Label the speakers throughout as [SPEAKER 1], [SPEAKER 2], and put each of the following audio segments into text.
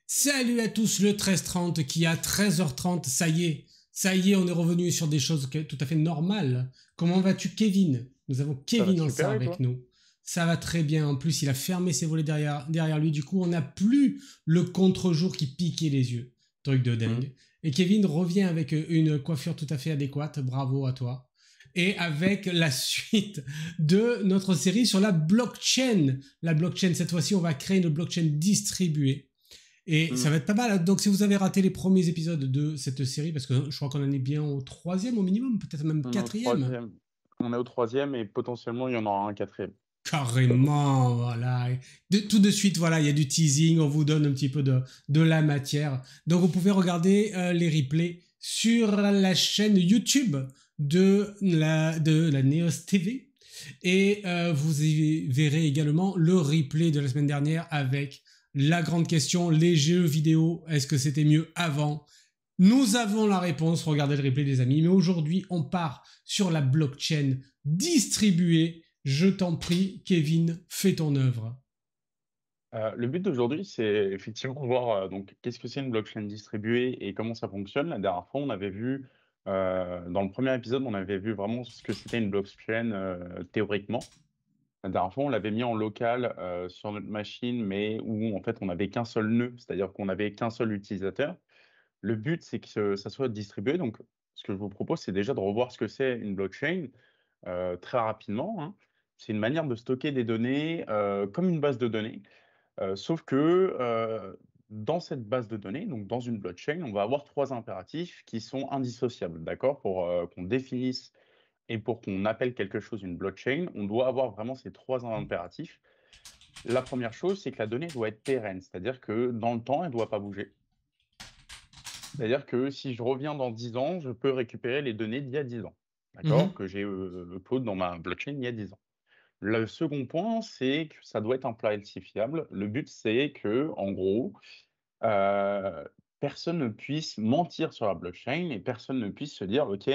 [SPEAKER 1] Salut à tous, le 13h30 qui a 13h30, ça y est, on est revenu sur des choses tout à fait normales. Comment vas-tu, Kevin? Nous avons Kevin en
[SPEAKER 2] Super,
[SPEAKER 1] ça
[SPEAKER 2] et
[SPEAKER 1] avec
[SPEAKER 2] toi?
[SPEAKER 1] nous. Ça va très bien, en plus il a fermé ses volets derrière lui, du coup on n'a plus le contre-jour qui piquait les yeux. Truc de
[SPEAKER 2] Mhm.
[SPEAKER 1] dingue. Et Kevin revient avec une coiffure tout à fait adéquate, bravo à toi. Et avec la suite de notre série sur la blockchain. La blockchain, cette fois-ci, on va créer une blockchain distribuée. Et ça
[SPEAKER 2] Mhm.
[SPEAKER 1] va être pas mal. Donc, si vous avez raté les premiers épisodes de cette série, parce que je crois qu'on en est bien au troisième au minimum, peut-être même
[SPEAKER 2] On est au
[SPEAKER 1] quatrième.
[SPEAKER 2] troisième. On est au troisième et potentiellement il y en aura un quatrième.
[SPEAKER 1] Carrément, voilà. Tout de suite, voilà, il y a du teasing, on vous donne un petit peu de la matière. Donc, vous pouvez regarder les replays sur la chaîne YouTube de la Neos TV. Et vous y verrez également le replay de la semaine dernière avec la grande question, les jeux vidéo, est-ce que c'était mieux avant? Nous avons la réponse, regardez le replay les amis, mais aujourd'hui on part sur la blockchain distribuée. Je t'en prie, Kevin, fais ton œuvre.
[SPEAKER 2] Le but d'aujourd'hui, c'est effectivement de voir donc qu'est-ce que c'est une blockchain distribuée et comment ça fonctionne. La dernière fois, on avait vu dans le premier épisode, on avait vu vraiment ce que c'était une blockchain théoriquement. La dernière fois, on l'avait mis en local sur notre machine, mais où en fait on n'avait qu'un seul nœud, c'est-à-dire qu'on n'avait qu'un seul utilisateur. Le but, c'est que ça soit distribué. Donc, ce que je vous propose, c'est déjà de revoir ce que c'est une blockchain très rapidement, hein. C'est une manière de stocker des données comme une base de données, sauf que dans cette base de données, donc dans une blockchain, on va avoir trois impératifs qui sont indissociables, d'accord? Pour qu'on définisse et pour qu'on appelle quelque chose une blockchain, on doit avoir vraiment ces trois impératifs. La première chose, c'est que la donnée doit être pérenne, c'est-à-dire que dans le temps, elle ne doit pas bouger. C'est-à-dire que si je reviens dans 10 ans, je peux récupérer les données d'il y a 10 ans, d'accord?
[SPEAKER 1] Mhm.
[SPEAKER 2] Que j'ai upload dans ma blockchain il y a 10 ans. Le second point, c'est que ça doit être falsifiable. Le but, c'est que, en gros, heu, personne ne puisse mentir sur la blockchain et personne ne puisse se dire: «OK,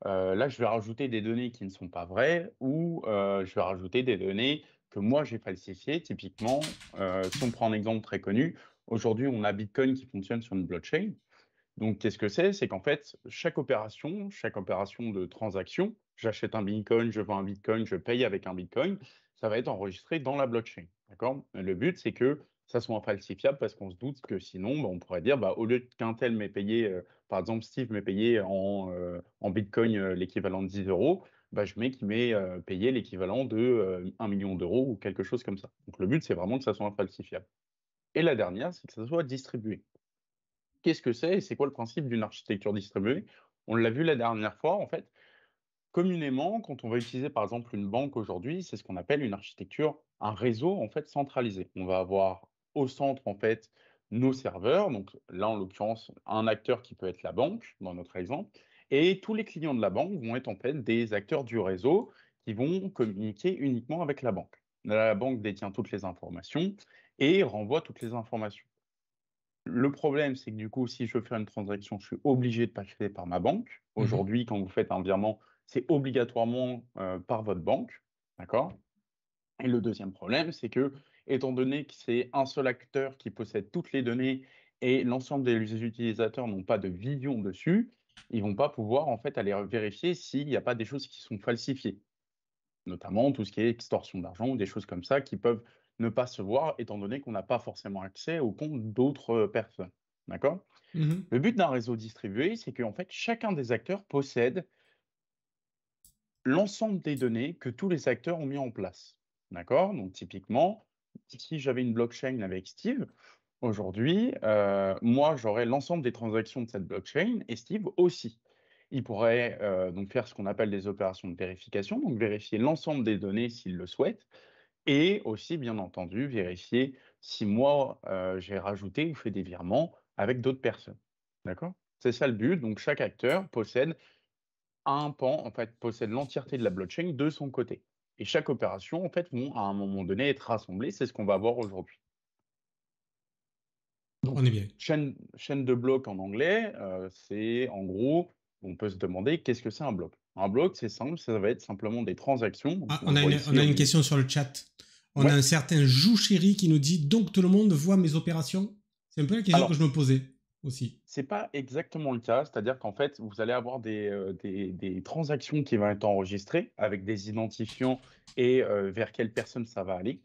[SPEAKER 2] là, je vais rajouter des données qui ne sont pas vraies ou je vais rajouter des données que moi j'ai falsifiées». Typiquement, si on prend un exemple très connu, aujourd'hui, on a Bitcoin qui fonctionne sur une blockchain. Donc, qu'est-ce que c'est? C'est qu'en fait, chaque opération de transaction, j'achète un bitcoin, je vends un bitcoin, je paye avec un bitcoin, ça va être enregistré dans la blockchain. D'accord? Le but, c'est que ça soit infalsifiable parce qu'on se doute que sinon, bah, on pourrait dire, bah, au lieu qu'un tel m'ait payé, par exemple, Steve m'ait payé en bitcoin l'équivalent de 10 euros, bah, je mets qu'il m'ait payé l'équivalent de 1 million d'euros ou quelque chose comme ça. Donc, le but, c'est vraiment que ça soit infalsifiable. Et la dernière, c'est que ça soit distribué. Qu'est-ce que c'est et c'est quoi le principe d'une architecture distribuée? On l'a vu la dernière fois, en fait, communément, quand on va utiliser par exemple une banque aujourd'hui, c'est ce qu'on appelle une architecture, un réseau en fait centralisé. On va avoir au centre en fait nos serveurs, donc là en l'occurrence un acteur qui peut être la banque dans notre exemple, et tous les clients de la banque vont être en fait des acteurs du réseau qui vont communiquer uniquement avec la banque. La banque détient toutes les informations et renvoie toutes les informations. Le problème, c'est que du coup, si je veux faire une transaction, je suis obligé de passer par ma banque.
[SPEAKER 1] Mhm.
[SPEAKER 2] Aujourd'hui, quand vous faites un virement, c'est obligatoirement par votre banque, d'accord? Et le deuxième problème, c'est que, étant donné que c'est un seul acteur qui possède toutes les données et l'ensemble des utilisateurs n'ont pas de vision dessus, ils vont pas pouvoir en fait aller vérifier s'il n'y a pas des choses qui sont falsifiées, notamment tout ce qui est extorsion d'argent ou des choses comme ça qui peuvent ne pas se voir étant donné qu'on n'a pas forcément accès au compte d'autres personnes. D'accord?
[SPEAKER 1] Mhm.
[SPEAKER 2] Le but d'un réseau distribué, c'est qu'en fait, chacun des acteurs possède l'ensemble des données que tous les acteurs ont mis en place. D'accord? Donc, typiquement, si j'avais une blockchain avec Steve, aujourd'hui, moi, j'aurais l'ensemble des transactions de cette blockchain et Steve aussi. Il pourrait donc faire ce qu'on appelle des opérations de vérification, donc vérifier l'ensemble des données s'il le souhaite, et aussi, bien entendu, vérifier si moi, j'ai rajouté ou fait des virements avec d'autres personnes. D'accord? C'est ça le but. Donc chaque acteur possède un pan, en fait, possède l'entièreté de la blockchain de son côté. Et chaque opération, en fait, vont à un moment donné être rassemblée. C'est ce qu'on va voir aujourd'hui.
[SPEAKER 1] On
[SPEAKER 2] Donc,
[SPEAKER 1] est bien.
[SPEAKER 2] chaîne de blocs en anglais, c'est en gros, on peut se demander qu'est-ce que c'est un bloc? Un bloc, c'est simple, ça va être simplement des transactions. Donc,
[SPEAKER 1] Ah,
[SPEAKER 2] on le voit
[SPEAKER 1] on
[SPEAKER 2] ici.
[SPEAKER 1] a une question sur le chat. On a
[SPEAKER 2] Ouais.
[SPEAKER 1] un certain Jou Chéri qui nous dit donc tout le monde voit mes opérations. C'est un peu la question que
[SPEAKER 2] Alors,
[SPEAKER 1] je me posais aussi.
[SPEAKER 2] c'est pas exactement le cas, c'est-à-dire qu'en fait, vous allez avoir des transactions qui vont être enregistrées avec des identifiants et vers quelle personne ça va aller.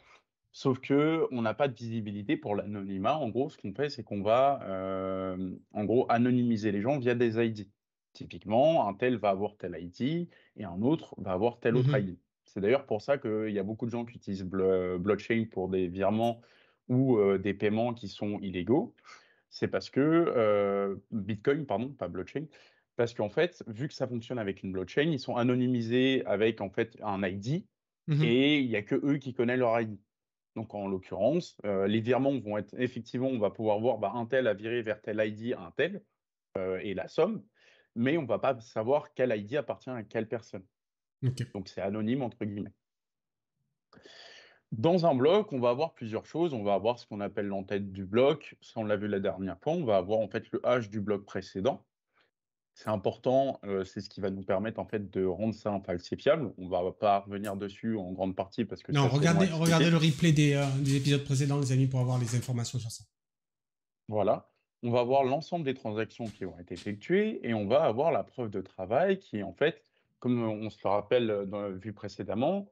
[SPEAKER 2] Sauf que on n'a pas de visibilité pour l'anonymat. En gros, ce qu'on fait, c'est qu'on va, en gros, anonymiser les gens via des ID. Typiquement, un tel va avoir tel ID et un autre va avoir tel autre
[SPEAKER 1] Mhm.
[SPEAKER 2] ID. C'est d'ailleurs pour ça qu'il y a beaucoup de gens qui utilisent blockchain pour des virements ou des paiements qui sont illégaux. C'est parce que, Bitcoin, pardon, pas blockchain, parce qu'en fait, vu que ça fonctionne avec une blockchain, ils sont anonymisés avec, en fait, un ID
[SPEAKER 1] Mhm.
[SPEAKER 2] et il y a que eux qui connaissent leur ID. Donc en l'occurrence, les virements vont être effectivement, on va pouvoir voir, bah, un tel a viré vers tel ID un tel, et la somme, mais on va pas savoir quel ID appartient à quelle personne.
[SPEAKER 1] Ok.
[SPEAKER 2] Donc c'est «anonyme» entre guillemets. Dans un bloc, on va avoir plusieurs choses. On va avoir ce qu'on appelle l'entête du bloc. Ça, on l'a vu la dernière fois. On va avoir en fait le hash du bloc précédent. C'est important, c'est ce qui va nous permettre en fait de rendre ça infalsifiable. On va pas revenir dessus en grande partie parce que
[SPEAKER 1] Non,
[SPEAKER 2] c'est assez long à
[SPEAKER 1] regardez
[SPEAKER 2] expliquer.
[SPEAKER 1] le replay des épisodes précédents, les amis, pour avoir les informations sur ça.
[SPEAKER 2] Voilà. On va avoir l'ensemble des transactions qui vont être effectuées et on va avoir la preuve de travail qui est en fait, comme on se le rappelle, vu précédemment,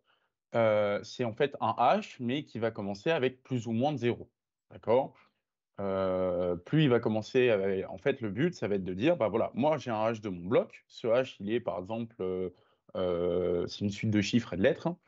[SPEAKER 2] c'est en fait un hash, mais qui va commencer avec plus ou moins de 0. D'accord? Plus il va commencer en fait, le but, ça va être de dire: «Bah, voilà, moi, j'ai un hash de mon bloc». Ce hash, il est par exemple, c'est une suite de chiffres et de lettres, hein,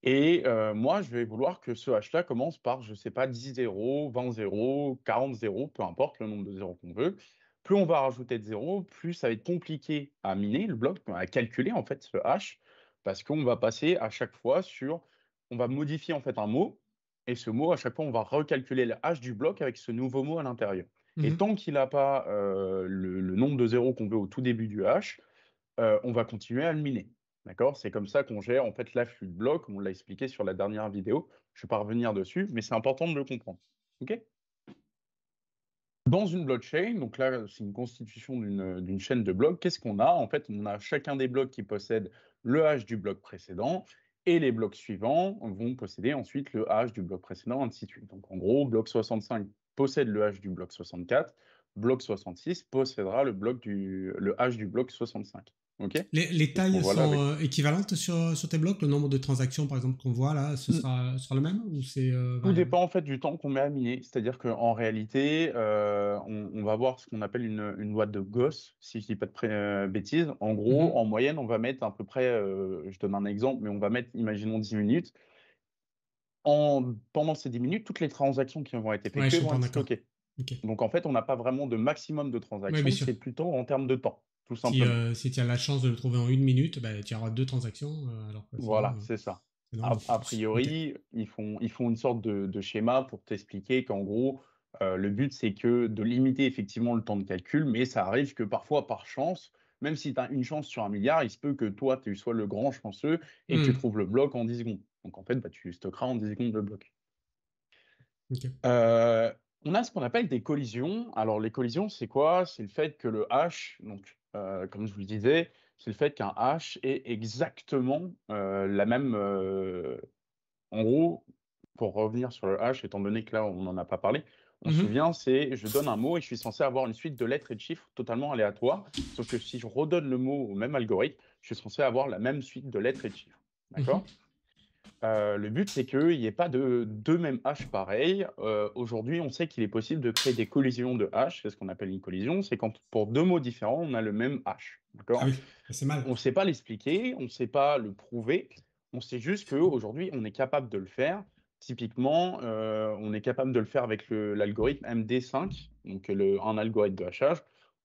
[SPEAKER 2] et moi, je vais vouloir que ce hash-là commence par, je sais pas, 10 zéros, 20 zéros, 40 zéros, peu importe le nombre de zéros qu'on veut. Plus on va rajouter de zéros, plus ça va être compliqué à miner le bloc, à calculer en fait ce hash, parce qu'on va passer à chaque fois on va modifier en fait un mot, et ce mot, à chaque fois, on va recalculer le hash du bloc avec ce nouveau mot à l'intérieur. Et
[SPEAKER 1] Mhm.
[SPEAKER 2] tant qu'il n'a pas le nombre de zéros qu'on veut au tout début du hash, on va continuer à le miner. D'accord? C'est comme ça qu'on gère en fait l'afflux de blocs, on l'a expliqué sur la dernière vidéo. Je ne vais pas revenir dessus, mais c'est important de le comprendre. OK? Dans une blockchain, donc là, c'est une constitution d'une chaîne de blocs. Qu'est-ce qu'on a? En fait, on a chacun des blocs qui possède le hash du bloc précédent et les blocs suivants vont posséder ensuite le hash du bloc précédent, ainsi de suite. Donc en gros, bloc 65 possède le hash du bloc 64, bloc 66 possédera le hash du bloc 65. OK?
[SPEAKER 1] Les
[SPEAKER 2] C'est ce qu'on
[SPEAKER 1] tailles
[SPEAKER 2] voit là
[SPEAKER 1] sont
[SPEAKER 2] avec.
[SPEAKER 1] équivalentes sur tes blocs. Le nombre de transactions, par exemple, qu'on voit là, sera le même ou c'est
[SPEAKER 2] Tout
[SPEAKER 1] variable?
[SPEAKER 2] dépend en fait du temps qu'on met à miner. C'est-à-dire qu'en réalité, on va avoir ce qu'on appelle une loi de Gauss, si je dis pas de bêtises. En gros,
[SPEAKER 1] Mhm.
[SPEAKER 2] en moyenne, on va mettre à peu près, je donne un exemple, mais on va mettre, imaginons 10 minutes. Pendant ces 10 minutes, toutes les transactions qui vont être
[SPEAKER 1] Ouais, je
[SPEAKER 2] effectuées vont
[SPEAKER 1] comprends,
[SPEAKER 2] être
[SPEAKER 1] d'accord.
[SPEAKER 2] stockées.
[SPEAKER 1] Ok.
[SPEAKER 2] Donc en fait, on n'a pas vraiment de maximum de
[SPEAKER 1] Oui, bien
[SPEAKER 2] transactions,
[SPEAKER 1] sûr.
[SPEAKER 2] c'est plutôt en termes de temps, tout simplement.
[SPEAKER 1] Si tu as la chance de le trouver en une minute, bah, tu auras deux transactions, alors que sinon,
[SPEAKER 2] Voilà, c'est ça.
[SPEAKER 1] c'est long, beaucoup
[SPEAKER 2] A
[SPEAKER 1] plus. Ok.
[SPEAKER 2] priori, ils font une sorte de schéma pour t'expliquer qu'en gros, le but, c'est que de limiter effectivement le temps de calcul, mais ça arrive que parfois, par chance, même si tu as une chance sur un milliard, il se peut que toi, tu sois le grand chanceux et que tu
[SPEAKER 1] Hmm.
[SPEAKER 2] trouves le bloc en 10 secondes. Donc en fait, bah, tu stockeras en 10 secondes le bloc.
[SPEAKER 1] Ok.
[SPEAKER 2] Heu, on a ce qu'on appelle des collisions. Alors les collisions, c'est quoi? C'est le fait que le hash, donc comme je vous le disais, c'est le fait qu'un hash ait exactement, la même, en gros, pour revenir sur le hash, étant donné que là, on n'en a pas parlé, on se
[SPEAKER 1] Mhm.
[SPEAKER 2] souvient, c'est je donne un mot et je suis censé avoir une suite de lettres et de chiffres totalement aléatoires. Sauf que si je redonne le mot au même algorithme, je suis censé avoir la même suite de lettres et de chiffres.
[SPEAKER 1] Mhm.
[SPEAKER 2] D'accord? Le but, c'est qu'il y ait pas de 2 mêmes hashes pareils. Aujourd'hui, on sait qu'il est possible de créer des collisions de hash. C'est ce qu'on appelle une collision, c'est quand pour 2 mots différents, on a le même hash.
[SPEAKER 1] Ah
[SPEAKER 2] D'accord?
[SPEAKER 1] oui, c'est mal.
[SPEAKER 2] On ne sait pas l'expliquer, on ne sait pas le prouver. On sait juste qu'aujourd'hui, on est capable de le faire. Typiquement, on est capable de le faire avec l'algorithme MD5, donc un algorithme de hachage.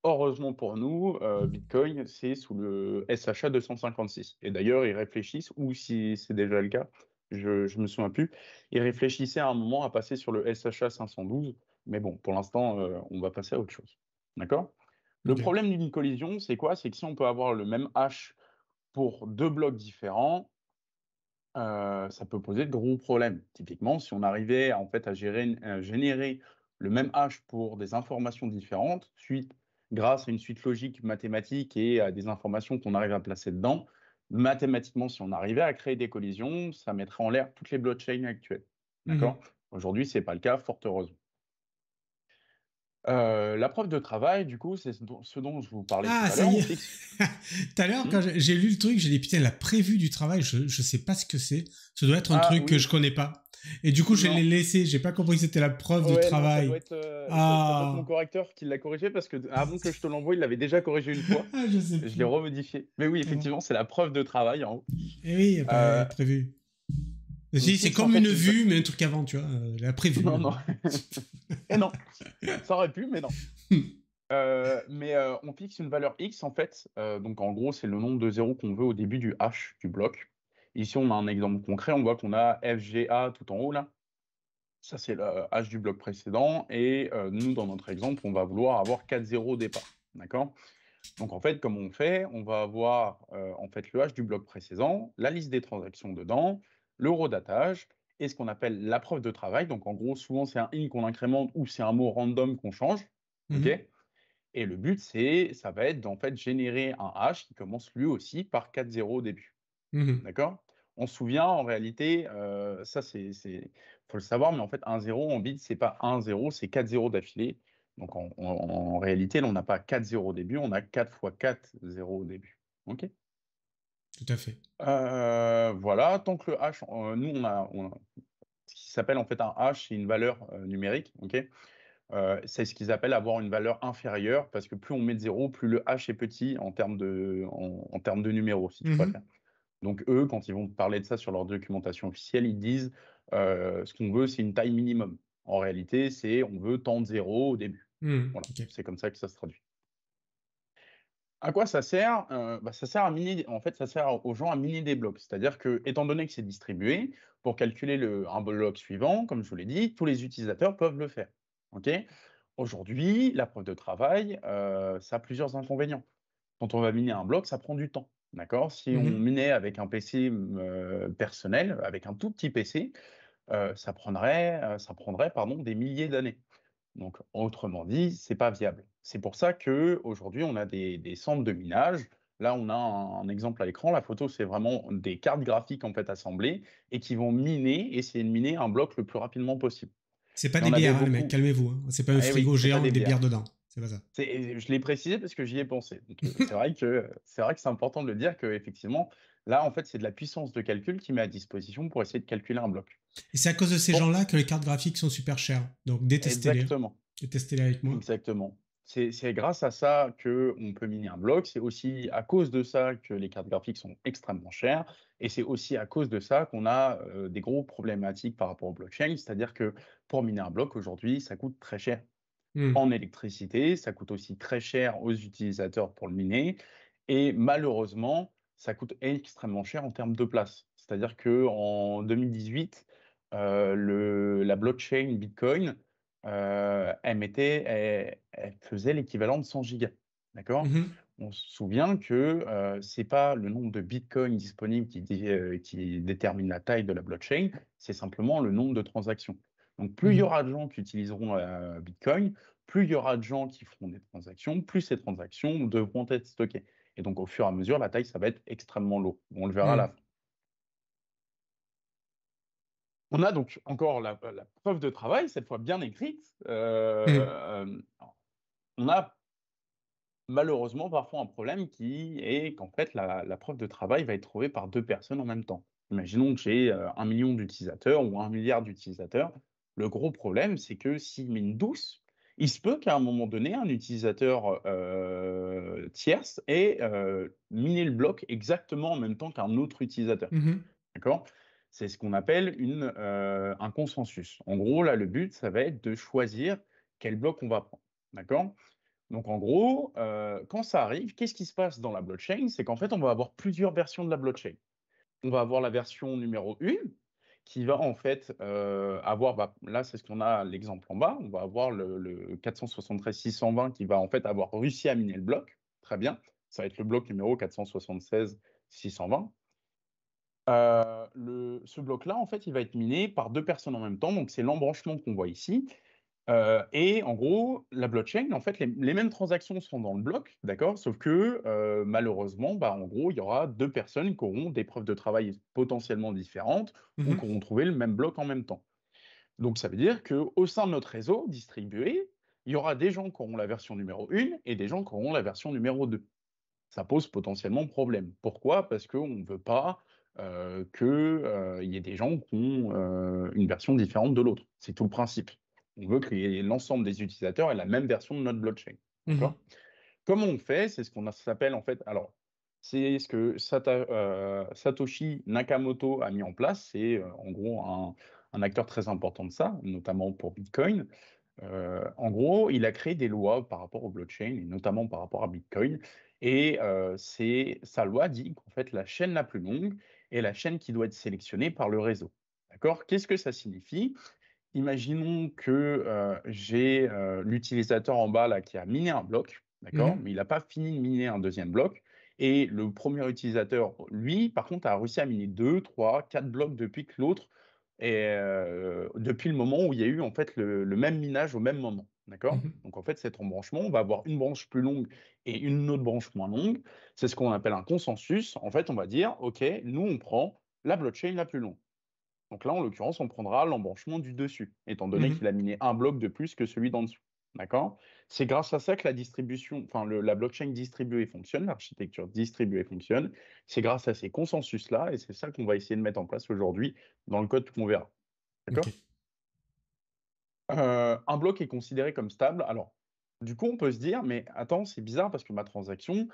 [SPEAKER 2] Heureusement pour nous, Bitcoin, c'est sous le SHA 256 et d'ailleurs, ils réfléchissent, ou si c'est déjà le cas, je me souviens plus, ils réfléchissaient à un moment à passer sur le SHA 512, mais bon, pour l'instant, on va passer à autre chose. D'accord? Le
[SPEAKER 1] Ok.
[SPEAKER 2] problème d'une collision, c'est quoi? C'est que si on peut avoir le même hash pour 2 blocs différents, ça peut poser de gros problèmes. Typiquement, si on arrivait en fait à générer le même hash pour des informations différentes, suite grâce à une suite logique mathématique et à des informations qu'on arrive à placer dedans, mathématiquement, si on arrivait à créer des collisions, ça mettrait en l'air toutes les blockchains actuelles. D'accord?
[SPEAKER 1] Mhm.
[SPEAKER 2] Aujourd'hui, c'est pas le cas, fort heureusement. La preuve de travail, du coup, c'est ce dont je vous parlais tout
[SPEAKER 1] Ah,
[SPEAKER 2] à
[SPEAKER 1] ça
[SPEAKER 2] l'heure.
[SPEAKER 1] y
[SPEAKER 2] On
[SPEAKER 1] est.
[SPEAKER 2] fixe.
[SPEAKER 1] Tout à l'heure,
[SPEAKER 2] Hmm.
[SPEAKER 1] quand j'ai lu le truc, j'ai dit putain, la prévue du travail, je sais pas ce que c'est. Ça doit être un
[SPEAKER 2] Ah
[SPEAKER 1] truc que
[SPEAKER 2] oui,
[SPEAKER 1] je connais pas. Et du coup, je l'ai
[SPEAKER 2] non.
[SPEAKER 1] laissé. J'ai pas compris que c'était la preuve de
[SPEAKER 2] Ouais, non,
[SPEAKER 1] travail.
[SPEAKER 2] ça doit être mon
[SPEAKER 1] Ah,
[SPEAKER 2] correcteur qui l'a corrigé parce que avant que je te l'envoie, il l'avait déjà corrigé une fois.
[SPEAKER 1] ah je sais
[SPEAKER 2] Je l'ai
[SPEAKER 1] plus.
[SPEAKER 2] remodifié. Mais oui,
[SPEAKER 1] Ah.
[SPEAKER 2] effectivement, c'est la preuve de travail en haut.
[SPEAKER 1] Et oui,
[SPEAKER 2] Euh,
[SPEAKER 1] bah, prévu.
[SPEAKER 2] on
[SPEAKER 1] C'est
[SPEAKER 2] fixe en
[SPEAKER 1] comme une
[SPEAKER 2] fait une.
[SPEAKER 1] vue, mais un truc avant, tu vois. La prévue.
[SPEAKER 2] Non, non. Et non. Ça aurait pu, mais non. On fixe une valeur X en fait. Donc en gros, c'est le nombre de zéros qu'on veut au début du hash du bloc. Ici, on a un exemple concret. On voit qu'on a FGA tout en haut là. Ça, c'est le hash du bloc précédent. Et nous, dans notre exemple, on va vouloir avoir 4 zéros au départ. D'accord? Donc en fait, comme on fait, on va avoir en fait le hash du bloc précédent, la liste des transactions dedans, l'eurodatage et ce qu'on appelle la preuve de travail. Donc en gros, souvent c'est un int qu'on incrémente ou c'est un mot random qu'on change. OK?
[SPEAKER 1] Mhm.
[SPEAKER 2] Et le but, ça va être d'en fait générer un hash qui commence lui aussi par 4 zéros au début.
[SPEAKER 1] Mhm.
[SPEAKER 2] D'accord? On se souvient en réalité, ça faut le savoir, mais en fait un zéro en bits, c'est pas un zéro, c'est 4 zéros d'affilée. Donc en réalité, là, on n'a pas 4 zéros au début, on a 4 fois 4 zéros au début. OK?
[SPEAKER 1] Tout à fait.
[SPEAKER 2] Voilà, tant que le hash, nous on a ce qui s'appelle en fait un hash, c'est une valeur, numérique, OK? C'est ce qu'ils appellent avoir une valeur inférieure parce que plus on met de zéros, plus le hash est petit en termes de numéros, si tu
[SPEAKER 1] Mhm.
[SPEAKER 2] préfères. Donc eux, quand ils vont parler de ça sur leur documentation officielle, ils disent, ce qu'on veut, c'est une taille minimum. En réalité, c'est on veut tant de zéros au début.
[SPEAKER 1] Mhm.
[SPEAKER 2] Voilà,
[SPEAKER 1] Ok.
[SPEAKER 2] c'est comme ça que ça se traduit. À quoi ça sert? Ça sert à miner en fait, ça sert aux gens à miner des blocs. C'est-à-dire que, étant donné que c'est distribué, pour calculer un bloc suivant, comme je vous l'ai dit, tous les utilisateurs peuvent le faire. OK? Aujourd'hui, la preuve de travail, ça a plusieurs inconvénients. Quand on va miner un bloc, ça prend du temps, d'accord? Si on
[SPEAKER 1] Mhm.
[SPEAKER 2] minait avec un PC, personnel, avec un tout petit PC, ça prendrait, pardon, des milliers d'années. Donc autrement dit, c'est pas viable. C'est pour ça qu'aujourd'hui, on a des centres de minage. Là, on a un exemple à l'écran. La photo, c'est vraiment des cartes graphiques, en fait, assemblées et qui vont essayer de miner un bloc le plus rapidement possible.
[SPEAKER 1] C'est pas
[SPEAKER 2] Il y
[SPEAKER 1] des
[SPEAKER 2] en avait
[SPEAKER 1] bières, hein, les mecs.
[SPEAKER 2] beaucoup.
[SPEAKER 1] Calmez-vous. Hein. C'est pas un
[SPEAKER 2] Eh oui,
[SPEAKER 1] frigo
[SPEAKER 2] c'est pas
[SPEAKER 1] géant
[SPEAKER 2] des
[SPEAKER 1] avec des bières
[SPEAKER 2] bières.
[SPEAKER 1] dedans. C'est pas ça.
[SPEAKER 2] Je l'ai précisé parce que j'y ai pensé. Donc, c'est vrai que c'est important de le dire qu'effectivement, là, en fait, c'est de la puissance de calcul qui met à disposition pour essayer de calculer un bloc.
[SPEAKER 1] Et c'est à cause de ces
[SPEAKER 2] Bon,
[SPEAKER 1] gens-là que les cartes graphiques sont super chères. Donc détestez-les.
[SPEAKER 2] exactement.
[SPEAKER 1] Détestez-les avec moi.
[SPEAKER 2] Exactement. C'est grâce à ça qu'on peut miner un bloc. C'est aussi à cause de ça que les cartes graphiques sont extrêmement chères. Et c'est aussi à cause de ça qu'on a des gros problématiques par rapport au blockchain. C'est-à-dire que pour miner un bloc aujourd'hui, ça coûte très cher
[SPEAKER 1] Mhm.
[SPEAKER 2] en électricité. Ça coûte aussi très cher aux utilisateurs pour le miner. Et malheureusement, ça coûte extrêmement cher en termes de place. C'est-à-dire qu'en 2018, la blockchain Bitcoin, elle faisait l'équivalent de 100 gigas. D'accord?
[SPEAKER 1] Mhm.
[SPEAKER 2] On se souvient que c'est pas le nombre de bitcoins disponibles qui détermine la taille de la blockchain, c'est simplement le nombre de transactions. Donc, plus il y
[SPEAKER 1] Mhm.
[SPEAKER 2] aura de gens qui utiliseront Bitcoin, plus il y aura de gens qui feront des transactions, plus ces transactions devront être stockées. Et donc, au fur et à mesure, la taille, ça va être extrêmement lourd. On le verra à la
[SPEAKER 1] Mhm.
[SPEAKER 2] fin. On a donc encore la preuve de travail, cette fois bien écrite.
[SPEAKER 1] Mhm.
[SPEAKER 2] On a malheureusement parfois un problème qui est qu'en fait, la preuve de travail va être trouvée par deux personnes en même temps. Imaginons que j'ai 1 million d'utilisateurs ou 1 milliard d'utilisateurs. Le gros problème, c'est que s'ils minent 12, il se peut qu'à un moment donné, un utilisateur tierce ait miné le bloc exactement en même temps qu'un autre utilisateur.
[SPEAKER 1] Mhm.
[SPEAKER 2] D'accord? C'est ce qu'on appelle un consensus. En gros, là, le but, ça va être de choisir quel bloc on va prendre. D'accord? Donc en gros, quand ça arrive, qu'est-ce qui se passe dans la blockchain? C'est qu'en fait, on va avoir plusieurs versions de la blockchain. On va avoir la version numéro 1 qui va en fait, avoir, là, c'est ce qu'on a l'exemple en bas. On va avoir le 473.620 qui va en fait avoir réussi à miner le bloc. Très bien. Ça va être le bloc numéro 476.620. Ce bloc-là, en fait, il va être miné par deux personnes en même temps. Donc c'est l'embranchement qu'on voit ici. Et en gros, la blockchain, en fait, les mêmes transactions sont dans le bloc, d'accord? Sauf que, malheureusement, bah, en gros, il y aura 2 personnes qui auront des preuves de travail potentiellement différentes ou
[SPEAKER 1] Mhm.
[SPEAKER 2] qui auront trouvé le même bloc en même temps. Donc ça veut dire qu'au sein de notre réseau distribué, il y aura des gens qui auront la version numéro 1 et des gens qui auront la version numéro 2. Ça pose potentiellement problème. Pourquoi? Parce qu'on ne veut pas, qu'il y ait des gens qui ont, une version différente de l'autre. C'est tout le principe. On veut que l'ensemble des utilisateurs aient la même version de notre blockchain,
[SPEAKER 1] Mhm.
[SPEAKER 2] d'accord? Comment on fait? C'est ce qu'on s'appelle en fait alors, c'est ce que Satoshi Nakamoto a mis en place. C'est, en gros un acteur très important de ça, notamment pour Bitcoin. En gros, il a créé des lois par rapport aux blockchains et notamment par rapport à Bitcoin et c'est sa loi dit qu'en fait la chaîne la plus longue est la chaîne qui doit être sélectionnée par le réseau. D'accord? Qu'est-ce que ça signifie? Imaginons que, j'ai, l'utilisateur en bas là qui a miné un bloc, d'accord?
[SPEAKER 1] Mhm.
[SPEAKER 2] Mais il n'a pas fini de miner un deuxième bloc et le premier utilisateur, lui, par contre, a réussi à miner 2, 3, 4 blocs depuis que l'autre et depuis le moment où il y a eu en fait le même minage au même moment, d'accord?
[SPEAKER 1] Mhm.
[SPEAKER 2] Donc en fait, cet embranchement, on va avoir une branche plus longue et une autre branche moins longue. C'est ce qu'on appelle un consensus. En fait, on va dire: «OK, nous, on prend la blockchain la plus longue». Donc là, en l'occurrence, on prendra l'embranchement du dessus, étant donné qu'il
[SPEAKER 1] Mhm.
[SPEAKER 2] a miné un bloc de plus que celui d'en dessous. D'accord? C'est grâce à ça que la distribution, enfin la blockchain distribuée fonctionne, l'architecture distribuée fonctionne. C'est grâce à ces consensus-là, et c'est ça qu'on va essayer de mettre en place aujourd'hui dans le code qu'on verra.
[SPEAKER 1] Ok.
[SPEAKER 2] D'accord? Un bloc est considéré comme stable. Alors, du coup, on peut se dire, mais attends, c'est bizarre parce que ma transaction,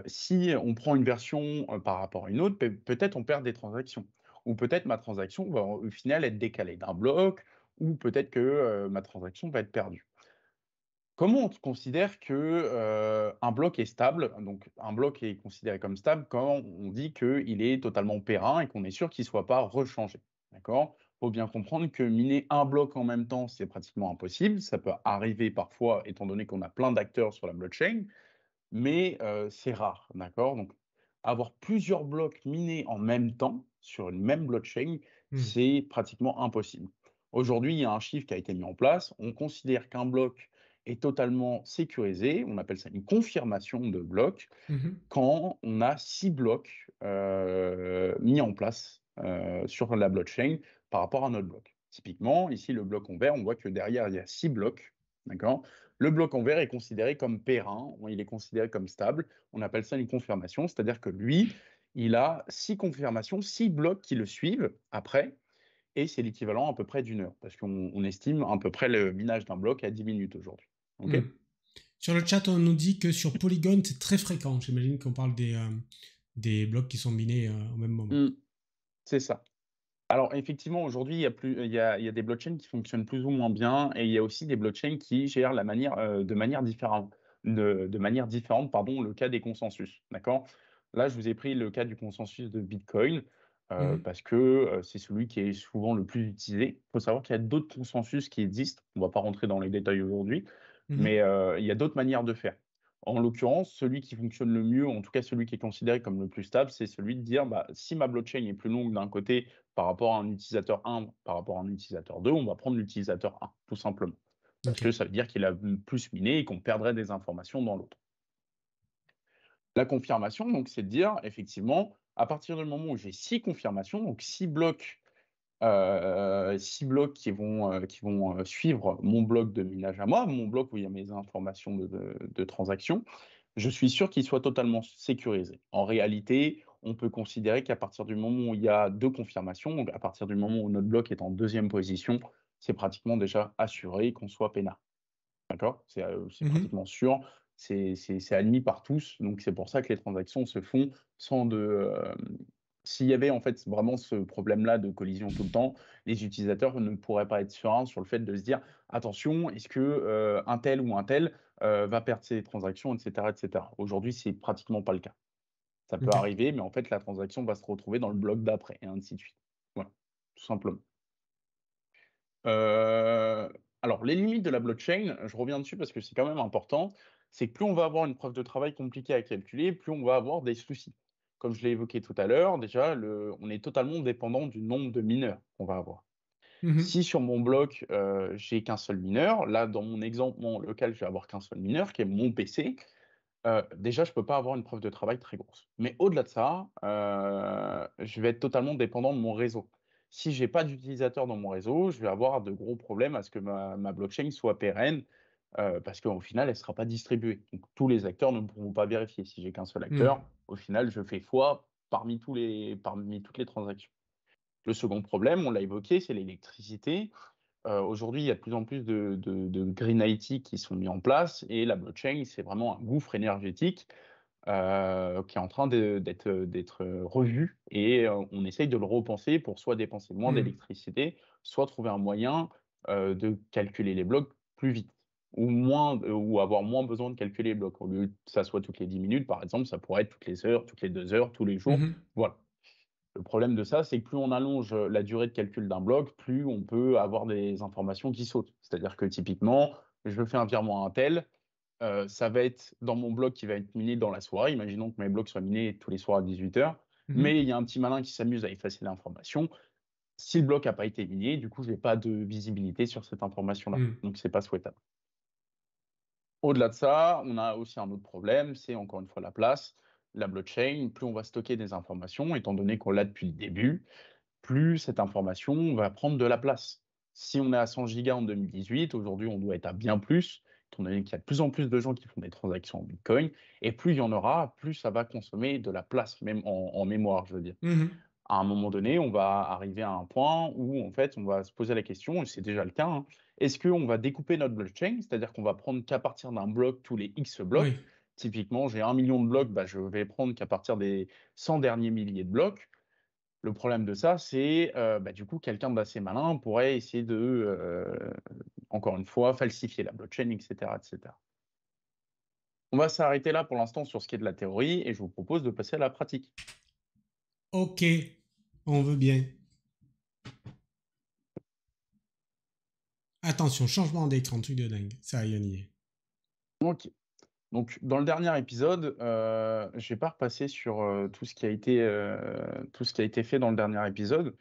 [SPEAKER 2] si on prend une version par rapport à une autre, peut-être on perd des transactions. Ou peut-être ma transaction va au final être décalée d'un bloc, ou peut-être que ma transaction va être perdue. Comment on considère que un bloc est stable? Donc, un bloc est considéré comme stable quand on dit qu'il est totalement périn et qu'on est sûr qu'il ne soit pas rechangé. D'accord? Il faut bien comprendre que miner un bloc en même temps, c'est pratiquement impossible. Ça peut arriver parfois, étant donné qu'on a plein d'acteurs sur la blockchain, mais c'est rare. D'accord? Donc, avoir plusieurs blocs minés en même temps sur une même blockchain,
[SPEAKER 1] Mhm.
[SPEAKER 2] c'est pratiquement impossible. Aujourd'hui, il y a un chiffre qui a été mis en place. On considère qu'un bloc est totalement sécurisé. On appelle ça une confirmation de bloc
[SPEAKER 1] Mhm.
[SPEAKER 2] quand on a 6 blocs, mis en place, sur la blockchain par rapport à notre bloc. Typiquement, ici, le bloc en vert, on voit que derrière, il y a 6 blocs, d'accord? Le bloc en vert est considéré comme périn, il est considéré comme stable. On appelle ça une confirmation, c'est-à-dire que lui, il a 6 confirmations, 6 blocs qui le suivent après et c'est l'équivalent à peu près d'une heure parce qu'on estime à peu près le minage d'un bloc à 10 minutes aujourd'hui. OK?
[SPEAKER 1] Mhm. Sur le chat, on nous dit que sur Polygon, c'est très fréquent. J'imagine qu'on parle des blocs qui sont minés au même moment.
[SPEAKER 2] Mmh, c'est ça. Alors effectivement, aujourd'hui, il y a des blockchains qui fonctionnent plus ou moins bien et il y a aussi des blockchains qui gèrent de manière différente pardon, le cas des consensus, d'accord? Là, je vous ai pris le cas du consensus de Bitcoin,
[SPEAKER 1] Mhm.
[SPEAKER 2] parce que, c'est celui qui est souvent le plus utilisé. Il faut savoir qu'il y a d'autres consensus qui existent. On ne va pas rentrer dans les détails aujourd'hui, mais,
[SPEAKER 1] Mhm.
[SPEAKER 2] il y a d'autres manières de faire. En l'occurrence, celui qui fonctionne le mieux, en tout cas celui qui est considéré comme le plus stable, c'est celui de dire: «Bah, si ma blockchain est plus longue d'un côté par rapport à un utilisateur 1, par rapport à un utilisateur 2, on va prendre l'utilisateur 1, tout simplement. Parce
[SPEAKER 1] Ok.
[SPEAKER 2] que ça veut dire qu'il a plus miné et qu'on perdrait des informations dans l'autre. La confirmation, donc, c'est de dire, effectivement, à partir du moment où j'ai 6 confirmations, donc 6 blocs qui vont suivre mon bloc de minage à moi, mon bloc où il y a mes informations de transaction, je suis sûr qu'il soit totalement sécurisé. En réalité, on peut considérer qu'à partir du moment où il y a 2 confirmations, donc à partir du moment où notre bloc est en deuxième position, c'est pratiquement déjà assuré qu'on soit peinard. D'accord? C'est
[SPEAKER 1] Mhm.
[SPEAKER 2] pratiquement sûr, c'est admis par tous, donc c'est pour ça que les transactions se font sans s'il y avait en fait vraiment ce problème-là de collision tout le temps, les utilisateurs ne pourraient pas être sereins sur le fait de se dire: «Attention, est-ce que, un tel ou un tel, va perdre ses transactions?» et cetera et cetera. Aujourd'hui, c'est pratiquement pas le cas. Ça peut
[SPEAKER 1] Ok.
[SPEAKER 2] arriver, mais en fait, la transaction va se retrouver dans le bloc d'après et ainsi de suite. Voilà, tout simplement. Heu, alors les limites de la blockchain, je reviens dessus parce que c'est quand même important, c'est que plus on va avoir une preuve de travail compliquée à calculer, plus on va avoir des soucis. Comme je l'ai évoqué tout à l'heure, déjà on est totalement dépendant du nombre de mineurs qu'on va avoir.
[SPEAKER 1] Mhm.
[SPEAKER 2] Si sur mon bloc, j'ai qu'un seul mineur, là, dans mon exemple, mon local, je vais avoir qu'un seul mineur, qui est mon PC. Déjà, je peux pas avoir une preuve de travail très grosse. Mais au-delà de ça, je vais être totalement dépendant de mon réseau. Si j'ai pas d'utilisateurs dans mon réseau, je vais avoir de gros problèmes à ce que ma blockchain soit pérenne, parce qu'au final, elle sera pas distribuée. Donc tous les acteurs ne pourront pas vérifier. Si j'ai qu'un seul
[SPEAKER 1] Mhm.
[SPEAKER 2] acteur, au final, je fais foi parmi toutes les transactions. Le second problème, on l'a évoqué, c'est l'électricité. Aujourd'hui, il y a de plus en plus de green IT qui sont mis en place et la blockchain, c'est vraiment un gouffre énergétique, qui est en train d'être revu et on essaye de le repenser pour soit dépenser moins
[SPEAKER 1] Mhm.
[SPEAKER 2] d'électricité, soit trouver un moyen, de calculer les blocs plus vite ou moins, ou avoir moins besoin de calculer les blocs. Au lieu que ça soit toutes les 10 minutes, par exemple, ça pourrait être toutes les heures, toutes les 2 heures, tous les jours.
[SPEAKER 1] Mhm.
[SPEAKER 2] Voilà. Le problème de ça, c'est que plus on allonge la durée de calcul d'un bloc, plus on peut avoir des informations qui sautent. C'est-à-dire que typiquement, je fais un virement à un tel, ça va être dans mon bloc qui va être miné dans la soirée. Imaginons que mes blocs soient minés tous les soirs à 18 h,
[SPEAKER 1] Mhm.
[SPEAKER 2] mais il y a un petit malin qui s'amuse à effacer l'information. Si le bloc n'a pas été miné, du coup, je n'ai pas de visibilité sur cette information-là.
[SPEAKER 1] Mhm.
[SPEAKER 2] Donc, c'est pas souhaitable. Au-delà de ça, on a aussi un autre problème, c'est encore une fois la place. La blockchain, plus on va stocker des informations, étant donné qu'on l'a depuis le début, plus cette information va prendre de la place. Si on est à 100 gigas en 2018, aujourd'hui, on doit être à bien plus, étant donné qu'il y a de plus en plus de gens qui font des transactions en Bitcoin, et plus il y en aura, plus ça va consommer de la place, même en mémoire, je veux dire.
[SPEAKER 1] Mhm.
[SPEAKER 2] À un moment donné, on va arriver à un point où, en fait, on va se poser la question, et c'est déjà le cas, hein, est-ce qu'on va découper notre blockchain, c'est-à-dire qu'on va prendre qu'à partir d'un bloc tous les X blocs.
[SPEAKER 1] Oui.
[SPEAKER 2] Typiquement, j'ai 1 million de blocs, bah, je vais prendre qu'à partir des 100 derniers milliers de blocs. Le problème de ça, c'est, bah, du coup, quelqu'un d'assez malin pourrait essayer de, encore une fois, falsifier la blockchain, et cetera, et cetera. On va s'arrêter là pour l'instant sur ce qui est de la théorie et je vous propose de passer à la pratique.
[SPEAKER 1] Ok, on veut bien. Attention, changement d'écran, truc de dingue. Ça y est, on y est.
[SPEAKER 2] OK. Donc dans le dernier épisode, je vais pas repasser sur, tout ce qui a été fait dans le dernier épisode.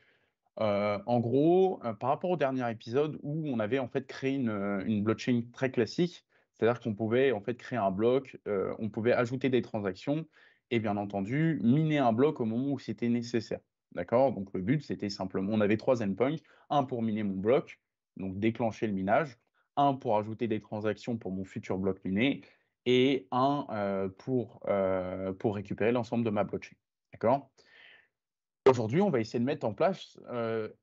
[SPEAKER 2] En gros, par rapport au dernier épisode où on avait en fait créé une blockchain très classique, c'est-à-dire qu'on pouvait en fait créer un bloc, on pouvait ajouter des transactions et bien entendu miner un bloc au moment où c'était nécessaire. D'accord? Donc le but, c'était simplement on avait 3 endpoints, un pour miner mon bloc, donc déclencher le minage, un pour ajouter des transactions pour mon futur bloc miné et un, pour récupérer l'ensemble de ma blockchain. D'accord? Aujourd'hui, on va essayer de mettre en place,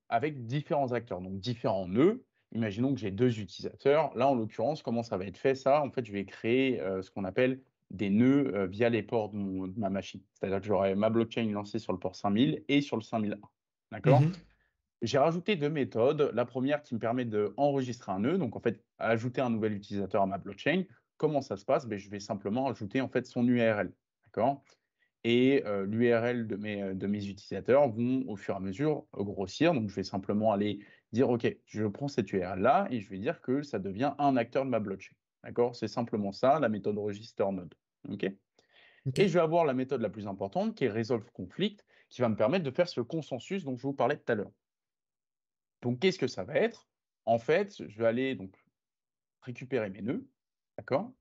[SPEAKER 2] avec différents acteurs, donc différents nœuds. Imaginons que j'ai 2 utilisateurs. Là, en l'occurrence, comment ça va être fait ça? En fait, je vais créer, ce qu'on appelle des nœuds, via les ports de ma machine. C'est-à-dire que j'aurai ma blockchain lancée sur le port 5000 et sur le 5001. D'accord?
[SPEAKER 1] Mhm.
[SPEAKER 2] J'ai rajouté 2 méthodes. La première qui me permet d'enregistrer un nœud, donc en fait, ajouter un nouvel utilisateur à ma blockchain. Comment ça se passe? Beh, je vais simplement ajouter en fait son URL. D'accord? Et l'URL de mes utilisateurs vont au fur et à mesure grossir. Donc je vais simplement aller dire: «OK, je prends cette URL-là et je vais dire que ça devient un acteur de ma blockchain». D'accord? C'est simplement ça, la méthode register node. OK?
[SPEAKER 1] Ok.
[SPEAKER 2] Et je vais avoir la méthode la plus importante qui est resolve conflict, qui va me permettre de faire ce consensus dont je vous parlais tout à l'heure. Donc qu'est-ce que ça va être? En fait, je vais aller donc récupérer mes nœuds, d'accord?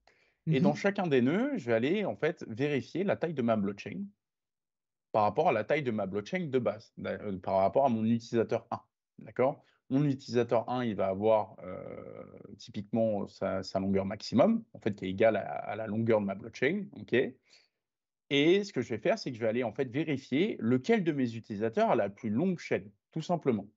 [SPEAKER 2] Et dans
[SPEAKER 1] Mhm.
[SPEAKER 2] chacun des nœuds, je vais aller en fait vérifier la taille de ma blockchain par rapport à la taille de ma blockchain de base, par rapport à mon utilisateur 1, d'accord? Mon utilisateur 1, il va avoir, typiquement sa longueur maximum, en fait, qui est égale à la longueur de ma blockchain, OK? Et ce que je vais faire, c'est que je vais aller, en fait, vérifier lequel de mes utilisateurs a la plus longue chaîne, tout simplement.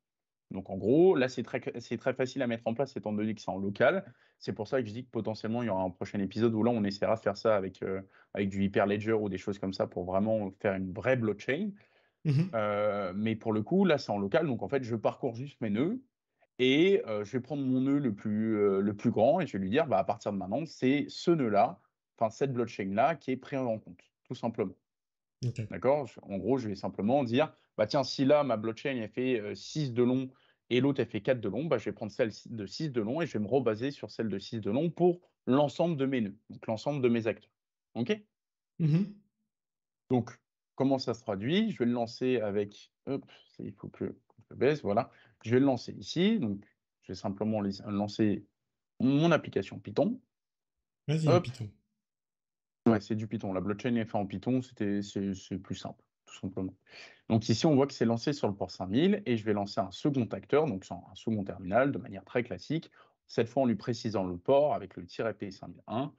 [SPEAKER 2] Donc en gros, là, c'est très facile à mettre en place étant donné que c'est en local. C'est pour ça que je dis que potentiellement, il y aura un prochain épisode où là, on essaiera de faire ça avec du Hyperledger ou des choses comme ça pour vraiment faire une vraie blockchain.
[SPEAKER 1] Mhm.
[SPEAKER 2] Mais pour le coup, là, c'est en local, donc en fait, je parcours juste mes nœuds et je vais prendre mon nœud le plus grand et je vais lui dire: «Bah, à partir de maintenant, c'est ce nœud-là, enfin cette blockchain-là qui est pris en compte», tout simplement.
[SPEAKER 1] Ok.
[SPEAKER 2] D'accord? En gros, je vais simplement dire: «Bah, tiens, si là, ma blockchain, elle fait, 6 de long et l'autre, elle fait 4 de long, bah, je vais prendre celle de 6 de long et je vais me rebaser sur celle de 6 de long pour l'ensemble de mes nœuds, donc l'ensemble de mes acteurs». OK?
[SPEAKER 1] Mhm.
[SPEAKER 2] Donc comment ça se traduit? Je vais le lancer avec hop, il faut que je baisse, voilà. Je vais le lancer ici, donc je vais simplement lancer mon application Python.
[SPEAKER 1] Vas-y, en
[SPEAKER 2] Hop,
[SPEAKER 1] Python.
[SPEAKER 2] ouais, c'est du Python. La blockchain est faite en Python, c'est plus simple, tout simplement. Donc ici, on voit que c'est lancé sur le port 5000 et je vais lancer un second acteur, donc un second terminal de manière très classique, cette fois en lui précisant le port avec le -P 5001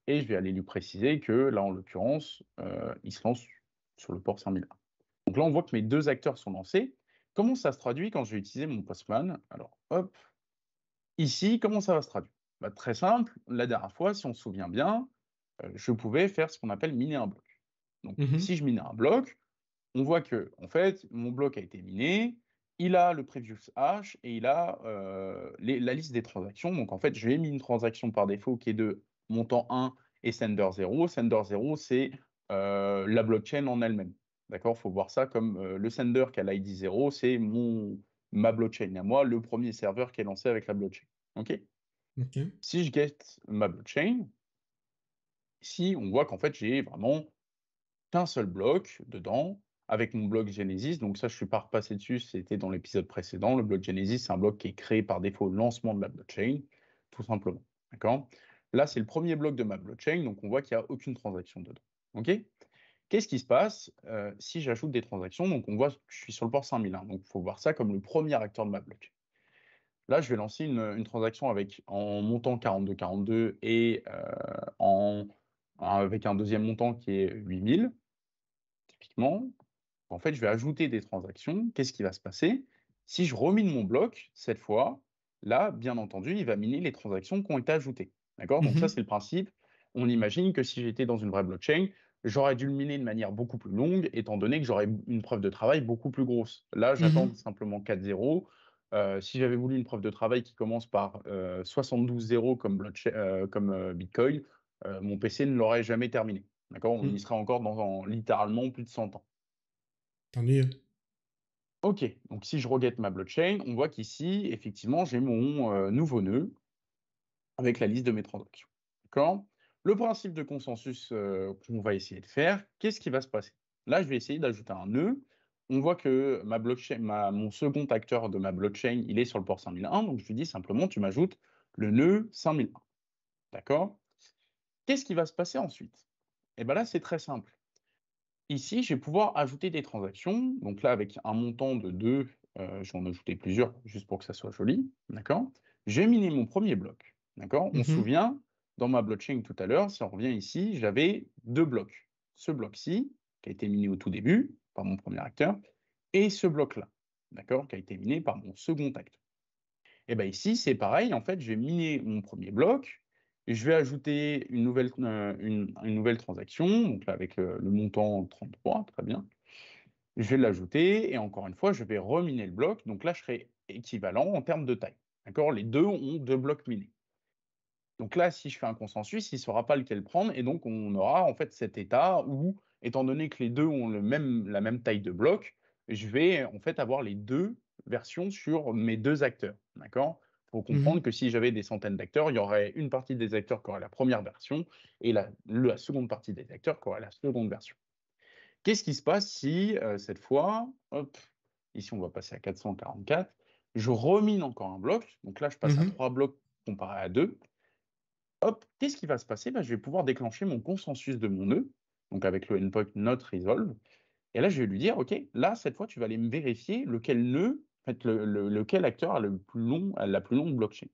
[SPEAKER 2] et je vais aller lui préciser que là, en l'occurrence, il se lance sur le port 5001. Donc là, on voit que mes 2 acteurs sont lancés. Comment ça se traduit quand je vais utiliser mon Postman? Alors hop, ici, comment ça va se traduire? Bah, très simple, la dernière fois, si on se souvient bien, je pouvais faire ce qu'on appelle miner un bloc. Donc
[SPEAKER 1] Mhm.
[SPEAKER 2] si je mine un bloc, on voit que en fait, mon bloc a été miné, il a le previous hash et il a, la liste des transactions. Donc en fait, j'ai mis une transaction par défaut qui est de montant 1 et sender 0. Sender 0, c'est, la blockchain en elle-même. D'accord? Il faut voir ça comme, le sender qui a l'ID 0, c'est ma blockchain à moi, le premier serveur qui est lancé avec la blockchain. OK?
[SPEAKER 1] Ok.
[SPEAKER 2] Si je get ma blockchain, ici, on voit qu'en fait, j'ai vraiment qu'un seul bloc dedans, avec mon bloc Genesis. Donc ça, je ne suis pas repassé dessus, c'était dans l'épisode précédent. Le bloc Genesis, c'est un bloc qui est créé par défaut au lancement de la blockchain, tout simplement. D'accord? Là, c'est le premier bloc de ma blockchain, donc on voit qu'il n'y a aucune transaction dedans. OK? Qu'est-ce qui se passe si j'ajoute des transactions? Donc on voit que je suis sur le port 5001, donc il faut voir ça comme le premier acteur de ma blockchain. Là, je vais lancer une transaction avec, en montant 4242 et avec un deuxième montant qui est 8000. Typiquement, en fait, je vais ajouter des transactions. Qu'est-ce qui va se passer? Si je remine mon bloc, cette fois, là, bien entendu, il va miner les transactions qui ont été ajoutées. D'accord? Donc ça,
[SPEAKER 1] Mhm.
[SPEAKER 2] c'est le principe. On imagine que si j'étais dans une vraie blockchain, j'aurais dû le miner de manière beaucoup plus longue, étant donné que j'aurais une preuve de travail beaucoup plus grosse. Là, j'attends
[SPEAKER 1] Mhm.
[SPEAKER 2] simplement 4 zéros. Si j'avais voulu une preuve de travail qui commence par 72 zéros comme, Bitcoin, mon PC ne l'aurait jamais terminé. D'accord? On y
[SPEAKER 1] Mhm.
[SPEAKER 2] serait encore dans littéralement plus de 100 ans.
[SPEAKER 1] Tant mieux.
[SPEAKER 2] OK, donc si je reguette ma blockchain, on voit qu'ici, effectivement, j'ai mon, nouveau nœud avec la liste de mes transactions. D'accord? Le principe de consensus, qu'on va essayer de faire, qu'est-ce qui va se passer? Là, je vais essayer d'ajouter un nœud. On voit que ma blockchain mon second acteur de ma blockchain, il est sur le port 5001, donc je lui dis simplement: «Tu m'ajoutes le nœud 5001». D'accord? Qu'est-ce qui va se passer ensuite? Et ben là, c'est très simple. Ici, je vais pouvoir ajouter des transactions. Donc là, avec un montant de 2, je vais en ajouter plusieurs juste pour que ça soit joli, d'accord? J'ai miné mon premier bloc, d'accord? On se
[SPEAKER 1] Mhm.
[SPEAKER 2] souvient, dans ma blockchain tout à l'heure, si on revient ici, j'avais 2 blocs. Ce bloc-ci, qui a été miné au tout début par mon premier acteur, et ce bloc-là, d'accord? Qui a été miné par mon second acteur. Et ben ici, c'est pareil, en fait, je vais miner mon premier bloc, et je vais ajouter une nouvelle transaction, donc là, avec le montant 33, très bien. Je vais l'ajouter et encore une fois, je vais reminer le bloc, donc là, je serai équivalent en termes de taille. D'accord? Les 2 ont 2 blocs minés. Donc là, si je fais un consensus, il ne saura pas lequel prendre et donc on aura en fait cet état où, étant donné que les 2 ont la même taille de bloc, je vais en fait avoir les 2 versions sur mes 2 acteurs. D'accord? Il faut comprendre
[SPEAKER 1] Mhm.
[SPEAKER 2] que si j'avais des centaines d'acteurs, il y aurait une partie des acteurs qui aurait la première version et la seconde partie des acteurs qui aurait la seconde version. Qu'est-ce qui se passe si, cette fois, hop, ici on va passer à 444, je remine encore un bloc, donc là je passe à
[SPEAKER 1] Mhm.
[SPEAKER 2] 3 blocs comparé à 2. Hop, qu'est-ce qui va se passer? Bah, je vais pouvoir déclencher mon consensus de mon nœud, donc avec le endpoint not resolve. Et là, je vais lui dire, OK, là, cette fois, tu vas aller me vérifier lequel nœud, en fait, lequel acteur a la plus longue blockchain.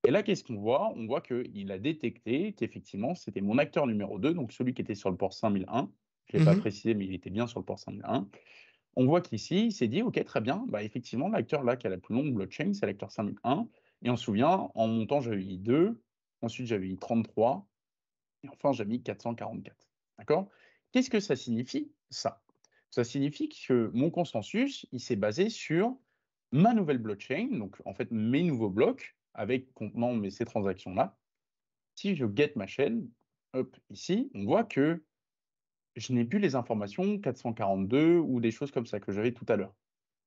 [SPEAKER 2] Et là, qu'est-ce qu'on voit? On voit qu'il a détecté qu'effectivement, c'était mon acteur numéro 2, donc celui qui était sur le port 5001. Je ne l'ai pas
[SPEAKER 1] Mhm.
[SPEAKER 2] précisé, mais il était bien sur le port 5001. On voit qu'ici, il s'est dit, OK, très bien, bah, effectivement, l'acteur là qui a la plus longue blockchain, c'est l'acteur 5001. Et on se souvient, en montant, j'avais mis 2, ensuite j'avais mis 33, et enfin j'avais mis 444. D'accord? Qu'est-ce que ça signifie, ça? Ça signifie que mon consensus, il s'est basé sur ma nouvelle blockchain, donc en fait mes nouveaux blocs, avec contenant ces transactions-là. Si je get ma chaîne, hop, ici, on voit que je n'ai plus les informations 442 ou des choses comme ça que j'avais tout à l'heure.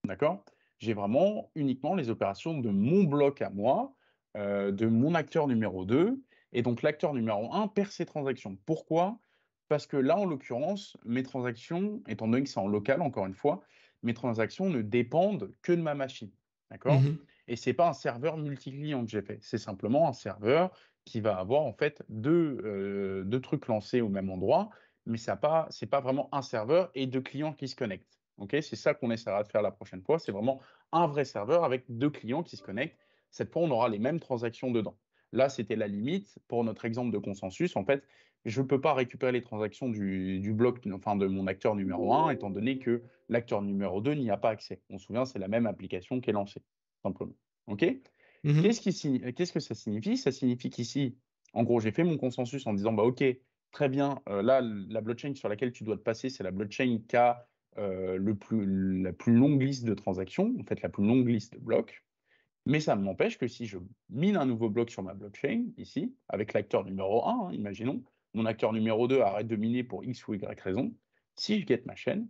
[SPEAKER 2] D'accord? J'ai vraiment uniquement les opérations de mon bloc à moi, de mon acteur numéro 2, et donc l'acteur numéro 1 perd ses transactions. Pourquoi? Parce que là, en l'occurrence, mes transactions, étant donné que c'est en local, encore une fois, mes transactions ne dépendent que de ma machine. d'accord?
[SPEAKER 1] Mhm.
[SPEAKER 2] Et c'est pas un serveur multi-client que j'ai fait. C'est simplement un serveur qui va avoir en fait 2 trucs lancés au même endroit, mais c'est pas vraiment un serveur et 2 clients qui se connectent. OK? C'est ça qu'on essaiera de faire la prochaine fois. C'est vraiment un vrai serveur avec 2 clients qui se connectent. Cette fois, on aura les mêmes transactions dedans. Là, c'était la limite. Pour notre exemple de consensus, en fait, je ne peux pas récupérer les transactions du bloc, enfin de mon acteur numéro 1, étant donné que l'acteur numéro 2 n'y a pas accès. On se souvient, c'est la même application qui est lancée, simplement. OK?
[SPEAKER 1] Mhm.
[SPEAKER 2] Qu'est-ce que ça signifie? Ça signifie qu'ici, en gros, j'ai fait mon consensus en disant, bah, OK, très bien, là, la blockchain sur laquelle tu dois te passer, c'est la blockchain qui a la plus longue liste de transactions, en fait, la plus longue liste de blocs. Mais ça m'empêche que si je mine un nouveau bloc sur ma blockchain, ici, avec l'acteur numéro 1, hein, imaginons, mon acteur numéro 2 arrête de miner pour X ou Y raison, si je get ma chaîne,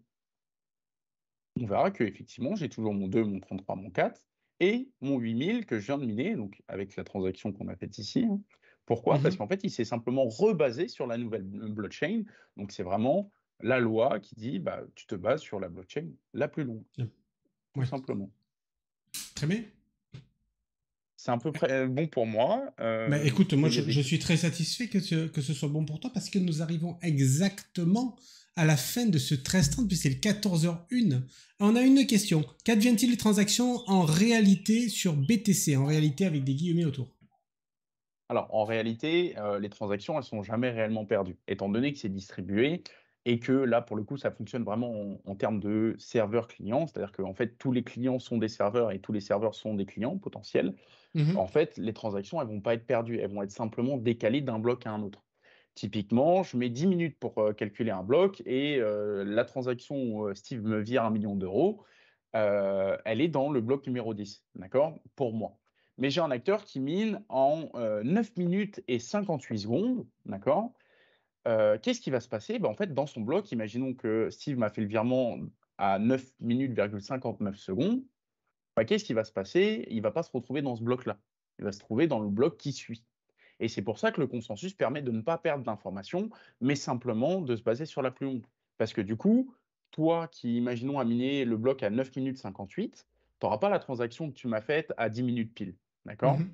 [SPEAKER 2] on verra qu'effectivement, j'ai toujours mon 2, mon 33, mon 4 et mon 8000 que je viens de miner, donc avec la transaction qu'on a faite ici, hein. Pourquoi? Parce
[SPEAKER 1] Mhm.
[SPEAKER 2] qu'en fait, il s'est simplement rebasé sur la nouvelle blockchain. Donc, c'est vraiment la loi qui dit, bah, tu te bases sur la blockchain la plus longue, tout
[SPEAKER 1] Ouais.
[SPEAKER 2] simplement.
[SPEAKER 1] Très bien.
[SPEAKER 2] C'est à peu près bon pour moi.
[SPEAKER 1] Bah, écoute,
[SPEAKER 2] Est-ce
[SPEAKER 1] moi
[SPEAKER 2] qu'il y a
[SPEAKER 1] je
[SPEAKER 2] des...
[SPEAKER 1] suis très satisfait que ce soit bon pour toi parce que nous arrivons exactement à la fin de ce 13h30 puis c'est le 14h01. On a une question. Qu'advient-il des transactions en réalité sur BTC, en réalité avec des guillemets autour?
[SPEAKER 2] Alors, en réalité, les transactions, elles sont jamais réellement perdues, étant donné que c'est distribué et que là, pour le coup, ça fonctionne vraiment en termes de serveur client. C'est-à-dire qu'en fait, tous les clients sont des serveurs et tous les serveurs sont des clients potentiels. En
[SPEAKER 1] Mhm.
[SPEAKER 2] fait, les transactions, elles vont pas être perdues, elles vont être simplement décalées d'un bloc à un autre. Typiquement, je mets 10 minutes pour, calculer un bloc et la transaction où, Steve me vire 1 000 000 d'euros, elle est dans le bloc numéro 10, d'accord? Pour moi. Mais j'ai un acteur qui mine en, 9 minutes et 58 secondes, d'accord? Qu'est-ce qui va se passer? Bah, en fait, dans son bloc, imaginons que Steve m'a fait le virement à 9 minutes 59 secondes, bah, qu'est-ce qui va se passer? Il va pas se retrouver dans ce bloc-là. Il va se trouver dans le bloc qui suit. Et c'est pour ça que le consensus permet de ne pas perdre d'informations, mais simplement de se baser sur la plus longue. Parce que du coup, toi qui, imaginons, as miné le bloc à 9 minutes 58, tu n'auras pas la transaction que tu m'as faite à 10 minutes pile. D'accord?
[SPEAKER 1] Mhm.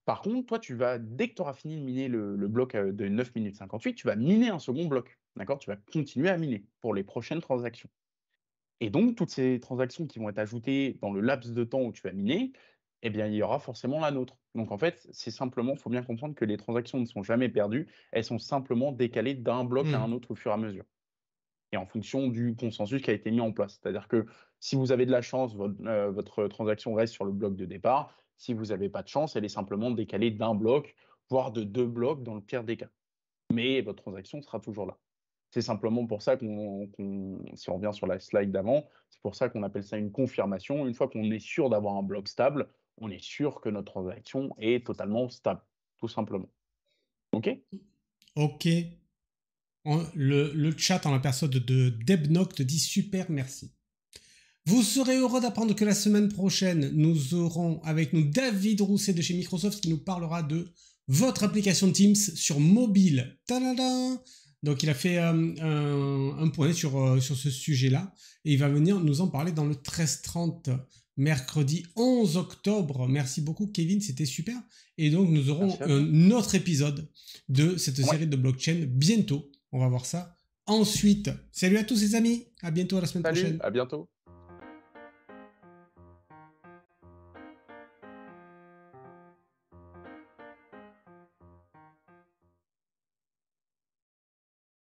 [SPEAKER 2] Par contre, toi, dès que tu auras fini de miner le bloc de 9 minutes 58, tu vas miner un second bloc. D'accord? Tu vas continuer à miner pour les prochaines transactions. Et donc, toutes ces transactions qui vont être ajoutées dans le laps de temps où tu vas miner, eh bien, il y aura forcément la nôtre. Donc, en fait, c'est simplement, il faut bien comprendre que les transactions ne sont jamais perdues, elles sont simplement décalées d'un bloc à un
[SPEAKER 1] Mhm.
[SPEAKER 2] autre au fur et à mesure. Et en fonction du consensus qui a été mis en place. C'est-à-dire que si vous avez de la chance, votre transaction reste sur le bloc de départ. Si vous n'avez pas de chance, elle est simplement décalée d'un bloc, voire de 2 blocs dans le pire des cas. Mais votre transaction sera toujours là. C'est simplement pour ça si on revient sur la slide d'avant, c'est pour ça qu'on appelle ça une confirmation. Une fois qu'on est sûr d'avoir un bloc stable, on est sûr que notre transaction est totalement stable, tout simplement. OK?
[SPEAKER 1] Ok. Le chat en la personne de Debnock te dit super merci. Vous serez heureux d'apprendre que la semaine prochaine, nous aurons avec nous David Rousset de chez Microsoft qui nous parlera de votre application Teams sur mobile. Tadada! Donc il a fait un point sur ce sujet-là et il va venir nous en parler dans le 13h30 mercredi 11 octobre. Merci beaucoup Kevin, c'était super. Et donc nous aurons
[SPEAKER 2] Merci à toi.
[SPEAKER 1] un autre épisode de cette
[SPEAKER 2] Ouais,
[SPEAKER 1] série de blockchain bientôt. On va voir ça ensuite. Salut à tous les amis, à bientôt à la semaine
[SPEAKER 2] salut,
[SPEAKER 1] prochaine.
[SPEAKER 2] à bientôt.